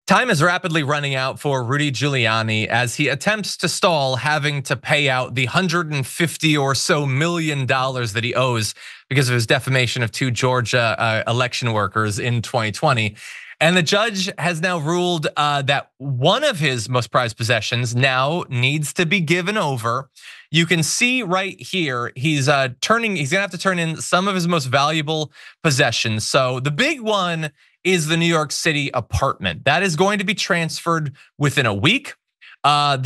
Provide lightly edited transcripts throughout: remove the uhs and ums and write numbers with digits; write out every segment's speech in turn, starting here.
Time is rapidly running out for Rudy Giuliani as he attempts to stall having to pay out the $150 or so million that he owes because of his defamation of two Georgia election workers in 2020. And the judge has now ruled that one of his most prized possessions now needs to be given over. You can see right here, he's gonna have to turn in some of his most valuable possessions. So the big one is the New York City apartment. That is going to be transferred within a week. The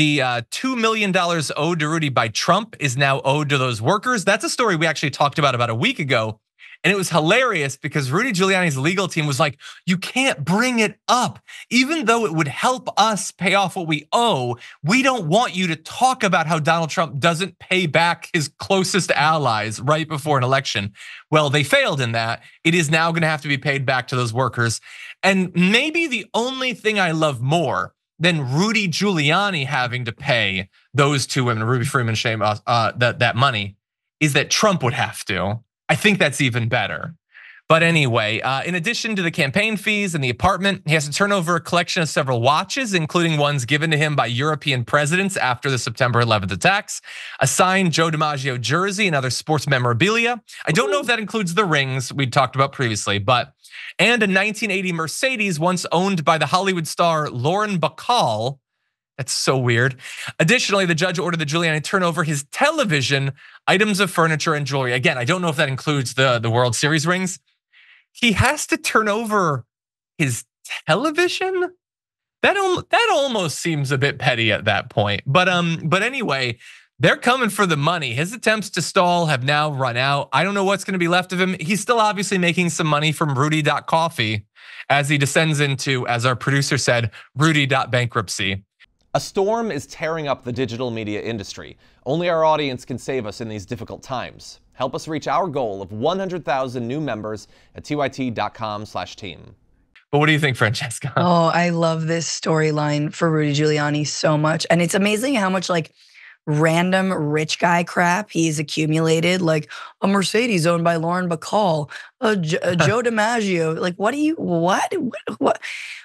$2 million owed to Rudy by Trump is now owed to those workers. That's a story we actually talked about a week ago. And it was hilarious because Rudy Giuliani's legal team was like, you can't bring it up. Even though it would help us pay off what we owe, we don't want you to talk about how Donald Trump doesn't pay back his closest allies right before an election. Well, they failed in that. It is now gonna have to be paid back to those workers. And maybe the only thing I love more than Rudy Giuliani having to pay those two women, Ruby Freeman, Shaye, that money, is that Trump would have to. I think that's even better. But anyway, in addition to the campaign fees and the apartment, he has to turn over a collection of several watches, including ones given to him by European presidents after the September 11th attacks, a signed Joe DiMaggio jersey and other sports memorabilia. I don't know if that includes the rings we talked about previously, and a 1980 Mercedes once owned by the Hollywood star Lauren Bacall. That's so weird. Additionally, the judge ordered the Giuliani turn over his television, items of furniture, and jewelry. Again, I don't know if that includes the World Series rings. He has to turn over his television? That almost seems a bit petty at that point. But anyway, they're coming for the money. His attempts to stall have now run out. I don't know what's going to be left of him. He's still obviously making some money from Rudy.coffee as he descends into, as our producer said, Rudy.bankruptcy. A storm is tearing up the digital media industry. Only our audience can save us in these difficult times. Help us reach our goal of 100,000 new members at tyt.com/team. But what do you think, Francesca? Oh, I love this storyline for Rudy Giuliani so much. And it's amazing how much random rich guy crap he's accumulated, like a Mercedes owned by Lauren Bacall, a Joe DiMaggio. Like, what?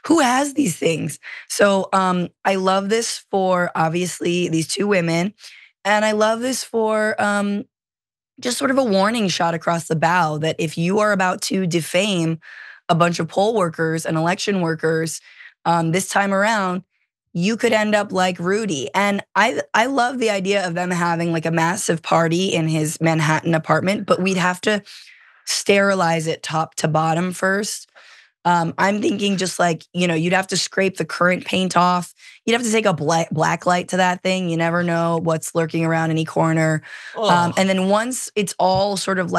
Who has these things? So I love this for obviously these two women, and I love this for just sort of a warning shot across the bow that if you are about to defame a bunch of poll workers and election workers this time around, you could end up like Rudy. And I love the idea of them having a massive party in his Manhattan apartment, but we'd have to sterilize it top to bottom first. I'm thinking just you'd have to scrape the current paint off. You'd have to take a black light to that thing. You never know what's lurking around any corner. And then once it's all sort of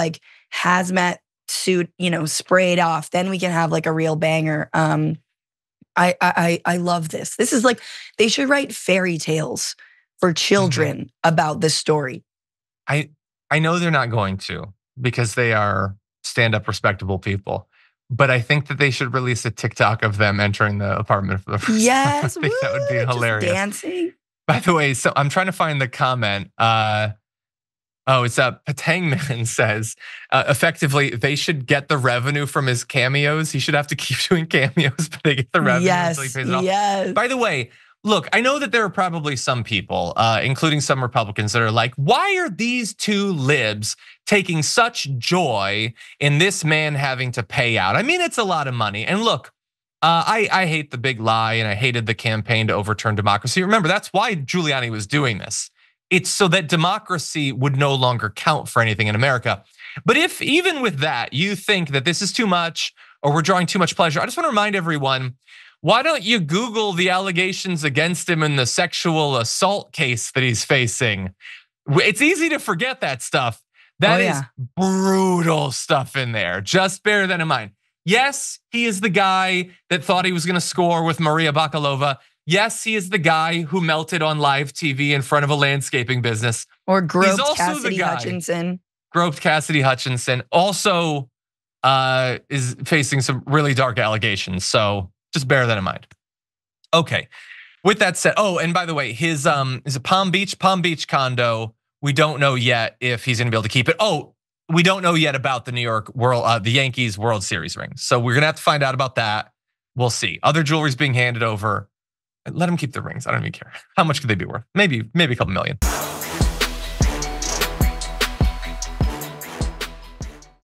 hazmat suit, sprayed off, then we can have a real banger. I love this. This is they should write fairy tales for children about this story. I know they're not going to because they are stand-up respectable people. But I think that they should release a TikTok of them entering the apartment for the first time. I think that would be hilarious. Just dancing. By the way, so I'm trying to find the comment. It's Patangman says, effectively, they should get the revenue from his cameos. He should have to keep doing cameos, but they get the revenue until he pays it off. Yes. By the way, look, I know that there are probably some people, including some Republicans, that are like, why are these two libs taking such joy in this man having to pay out? I mean, it's a lot of money. And look, I hate the big lie and I hated the campaign to overturn democracy. Remember, that's why Giuliani was doing this. It's so that democracy would no longer count for anything in America. But if even with that, you think that this is too much or we're drawing too much pleasure, I just want to remind everyone, why don't you Google the allegations against him in the sexual assault case that he's facing? It's easy to forget that stuff. That is brutal stuff in there. Just bear that in mind. Yes, he is the guy that thought he was going to score with Maria Bakalova. Yes, he is the guy who melted on live TV in front of a landscaping business. Or groped Cassidy Hutchinson. Groped Cassidy Hutchinson. Also is facing some really dark allegations. So just bear that in mind. Okay, with that said, and by the way, his is a Palm Beach condo. We don't know yet if he's gonna be able to keep it. We don't know yet about the New York the Yankees World Series ring. So we're gonna have to find out about that. we'll see. Other jewelry's being handed over. Let him keep the rings. I don't even care. How much could they be worth? Maybe a couple million.